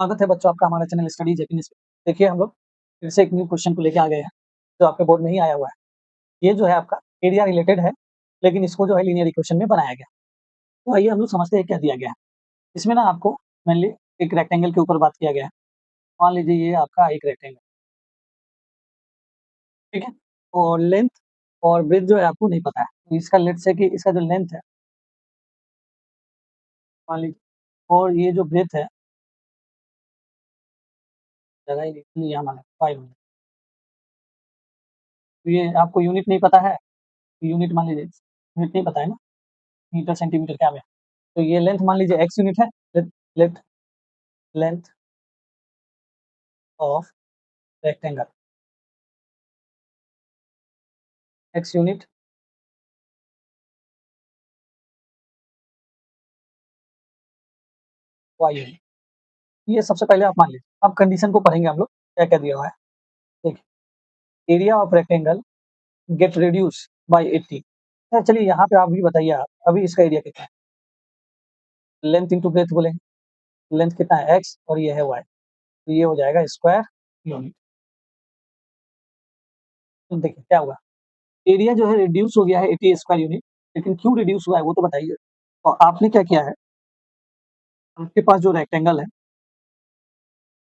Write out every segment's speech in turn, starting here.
स्वागत है बच्चों आपका हमारा चैनल स्टडीज हैप्पीनेस पे। देखिए हम लोग फिर से एक न्यू क्वेश्चन को लेके आ गए हैं जो आपके बोर्ड में ही आया हुआ है। ये जो है आपका एरिया रिलेटेड है, लेकिन इसको जो है लीनियर इक्वेशन में बनाया गया। तो आइए हम लोग समझते हैं क्या दिया गया है। इसमें ना आपको मेनली एक रेक्टेंगल के ऊपर बात किया गया है। मान लीजिए ये आपका एक रेक्टेंगल, ठीक है, और लेंथ और ब्रेथ जो है आपको नहीं पता है। तो इसका लेट्स से कि इसका जो लेंथ है मान लीजिए, और ये जो ब्रेथ है जगह ही नहीं, यहाँ माने 5 मीटर। तो ये आपको यूनिट नहीं पता है, यूनिट मान लीजिए यूनिट नहीं पता है ना, मीटर सेंटीमीटर क्या है। तो ये लेंथ मान लीजिए x यूनिट है, late length of rectangle x unit y unit. ये सबसे पहले आप मान लीजिए, अब कंडीशन को पढ़ेंगे हम लोग क्या क्या दिया हुआ है। देखिए area of rectangle get reduce by 80। अच्छा चलिए यहाँ पे आप भी बताइए, आप अभी इसका एरिया कितना है। लेंथ इंटू ब्रेथ बोलेंगे, लेंथ कितना है x और ये है y, तो ये हो जाएगा स्क्वायर यूनिट। तो देखिए क्या हुआ, एरिया जो है रिड्यूस हो गया है 80 स्क्वायर यूनिट, लेकिन क्यों रिड्यूस हुआ है वो तो बताइए। और आपने क्या किया है, आपके पास जो रेक्टेंगल है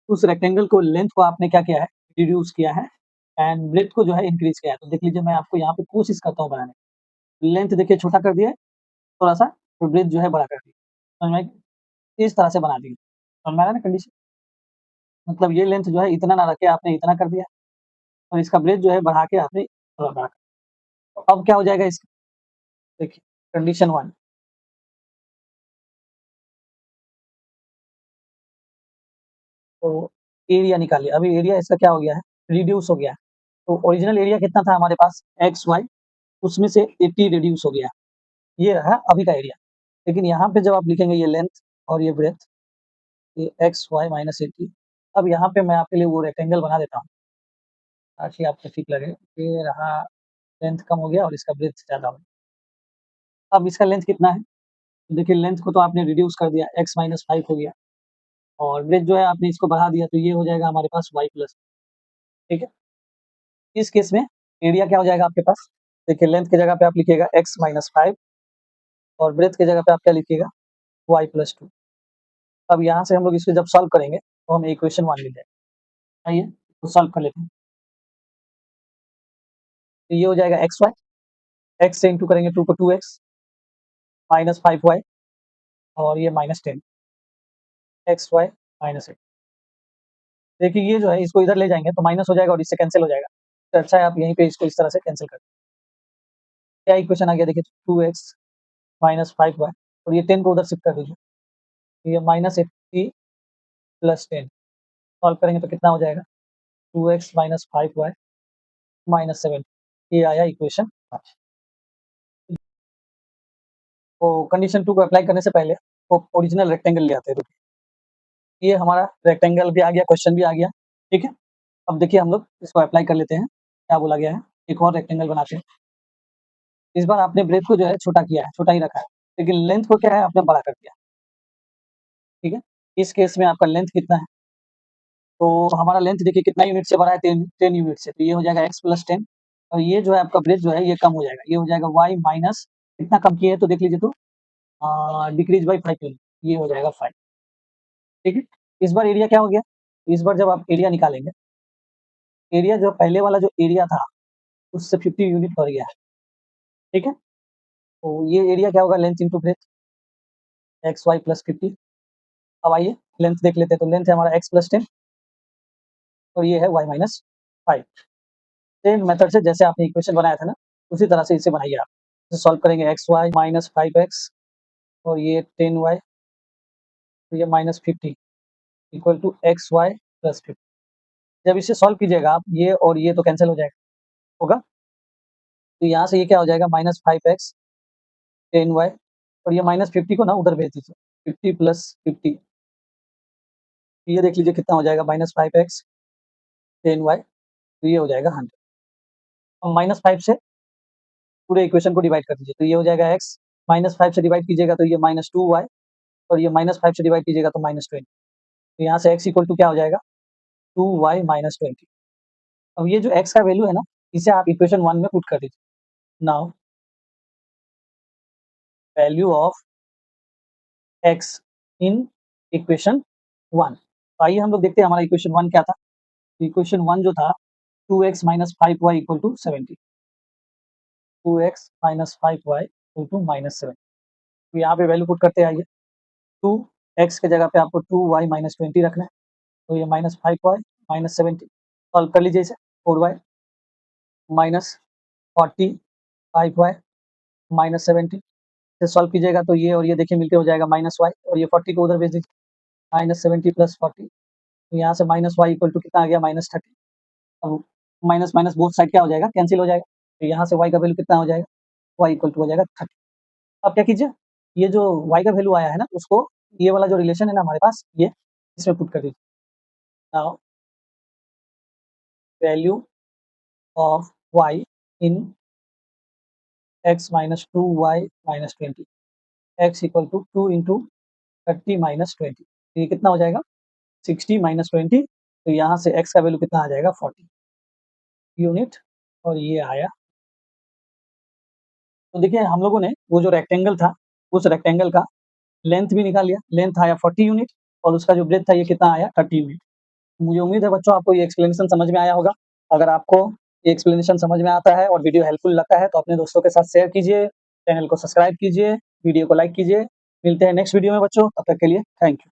उस रेक्टेंगल को लेंथ को आपने क्या किया है, रिड्यूस किया है, एंड ब्रेथ को जो है इंक्रीज किया है। तो देख लीजिए मैं आपको यहाँ पे कोशिश करता हूँ बनाने की। लेंथ देखिए छोटा कर दिया थोड़ा सा, तो ब्रेथ जो है बड़ा कर दिया। समझ में आई? इस तरह से बना दी, समझ में आ रहा है ना कंडीशन। मतलब ये लेंथ जो है इतना ना रखे आपने इतना कर दिया, और इसका ब्रेथ जो है बढ़ा के आपने थोड़ा बड़ा कर दिया। तो अब क्या हो जाएगा इसका, देखिए कंडीशन 1, तो एरिया निकालिए। अभी एरिया इसका क्या हो गया है, रिड्यूस हो गया है। तो ओरिजिनल एरिया कितना था हमारे पास एक्स वाई, उसमें से 80 रिड्यूस हो गया, ये रहा अभी का एरिया। लेकिन यहाँ पे जब आप लिखेंगे ये लेंथ और ये ब्रेथ, ये एक्स वाई माइनस 80। अब यहाँ पे मैं आपके लिए वो रेक्टेंगल बना देता हूँ ताकि आपको ठीक लगे। ये रहा, लेंथ कम हो गया और इसका ब्रेथ ज़्यादा हो गया। अब इसका लेंथ कितना है, देखिए लेंथ को तो आपने रिड्यूस कर दिया, एक्स माइनस 5 हो गया, और ब्रेथ जो है आपने इसको बढ़ा दिया, तो ये हो जाएगा हमारे पास वाई प्लस। ठीक है, इस केस में एरिया क्या हो जाएगा आपके पास, देखिए लेंथ की जगह पे आप लिखिएगा एक्स माइनस 5, और ब्रेथ की जगह पे आप क्या लिखिएगा, वाई प्लस 2। अब यहाँ से हम लोग इसको जब सॉल्व करेंगे तो हमें इक्वेशन 1 मिल जाएगा। आइए तो सॉल्व कर लेते हैं। तो ये हो जाएगा एक्स वाई, एक्स से इंटू करेंगे 2 को 2x माइनस 5y, और ये माइनस 10 एक्स वाई माइनस 8। देखिए ये जो है इसको इधर ले जाएंगे तो माइनस हो जाएगा और इससे कैंसिल हो जाएगा। तो अच्छा है आप यहीं पे इसको इस तरह से कैंसिल कर, क्या इक्वेशन आ गया देखिए 2x माइनस 5y, और ये 10 को उधर शिफ्ट कर दीजिए, तो ये माइनस 80 प्लस 10 सॉल्व करेंगे तो कितना हो जाएगा, 2x माइनस 5y माइनस 7। ये आया इक्वेशन 5। तो कंडीशन 2 को अप्लाई करने से पहले वो ओरिजिनल रेक्टेंगल ले आते हैं। ये हमारा रेक्टेंगल भी आ गया, क्वेश्चन भी आ गया, ठीक है। अब देखिए हम लोग इसको अप्लाई कर लेते हैं, क्या बोला गया है। एक और रेक्टेंगल बनाते हैं। इस बार आपने ब्रेथ को जो है छोटा किया है, छोटा ही रखा है, लेकिन लेंथ को क्या है आपने बड़ा कर दिया, ठीक है। इस केस में आपका लेंथ कितना है, तो हमारा लेंथ देखिए कितना यूनिट से बड़ा है, 10 यूनिट से, तो ये हो जाएगा x प्लस 10, और ये जो है आपका ब्रेथ जो है ये कम हो जाएगा, ये हो जाएगा y माइनस, कितना कम किए तो देख लीजिए, तो डिक्रीज बाई 5 यूनिट, ये हो जाएगा 5। ठीक है, इस बार एरिया क्या हो गया, इस बार जब आप एरिया निकालेंगे, एरिया जो पहले वाला जो एरिया था उससे 50 यूनिट बढ़ गया है, ठीक है। तो ये एरिया क्या होगा, length into breadth, x y plus 50। अब आइए लेंथ देख लेते हैं, तो लेंथ है हमारा x प्लस 10, और ये है y माइनस 5। सेम मेथड से जैसे आपने इक्वेशन बनाया था ना, उसी तरह से इसे बनाइए आप। इसे सॉल्व करेंगे एक्स वाई माइनस 5x, और ये 10y, तो ये minus 50 equal to x y plus 50। जब इसे सॉल्व कीजिएगा आप, ये और ये तो कैंसिल हो जाएगा, होगा। तो यहाँ से ये क्या हो जाएगा, माइनस 5x 10y, और ये माइनस 50 को ना उधर भेज दीजिए, 50 प्लस 50, ये देख लीजिए कितना हो जाएगा, माइनस 5x 10y, तो ये हो जाएगा 100। अब माइनस 5 से पूरे इक्वेशन को डिवाइड कर दीजिए, तो ये हो जाएगा x, माइनस 5 से डिवाइड कीजिएगा तो ये माइनस 2y, और ये माइनस 5 से डिवाइड कीजिएगा तो माइनस 20। तो यहाँ से x इक्वल टू क्या हो जाएगा 2y माइनस 20। अब ये जो x का वैल्यू है ना, इसे आप इक्वेशन 1 में पुट कर दीजिए। Now value of x in equation 1। तो आइए हम लोग देखते हैं हमारा इक्वेशन 1 क्या था। इक्वेशन 1 जो था 2x minus 5y equal to 70। 2x minus 5y equal to minus 7। तो यहाँ पे वैल्यू पुट करते आइए। 2x की जगह पे आपको 2y माइनस 20 रखना है, तो ये माइनस 5y माइनस 70 सॉल्व कर लीजिए इसे। 4y माइनस 40 5y माइनस 70 से सॉल्व कीजिएगा तो ये और ये देखिए मिलके हो जाएगा माइनस y, और ये 40 को उधर भेज दीजिए। माइनस 70 प्लस 40, तो यहाँ से माइनस y इक्वल टू कितना आ गया माइनस 30। अब माइनस माइनस बोथ साइड क्या हो जाएगा कैंसिल हो जाएगा, तो यहाँ से y का वैल्यू कितना हो जाएगा, y इक्वल टू हो जाएगा 30। अब क्या कीजिए, ये जो y का वैल्यू आया है ना उसको ये वाला जो रिलेशन है ना हमारे पास ये इसमें पुट कर दीजिए। Now value of y in x minus 2y minus 20, x equal to 2 into 30 minus 20, तो ये कितना हो जाएगा 60 माइनस 20। तो यहाँ से x का वैल्यू कितना आ जाएगा 40 यूनिट, और ये आया। तो देखिए हम लोगों ने वो जो रेक्टेंगल था उस रेक्टेंगल का लेंथ भी निकाल लिया, लेंथ आया 40 यूनिट और उसका जो ब्रेथ था ये कितना आया 30 यूनिट। मुझे उम्मीद है बच्चों आपको ये एक्सप्लेनेशन समझ में आया होगा। अगर आपको ये एक्सप्लेनेशन समझ में आता है और वीडियो हेल्पफुल लगता है तो अपने दोस्तों के साथ शेयर कीजिए, चैनल को सब्सक्राइब कीजिए, वीडियो को लाइक कीजिए। मिलते हैं नेक्स्ट वीडियो में बच्चों, तब तक के लिए थैंक यू।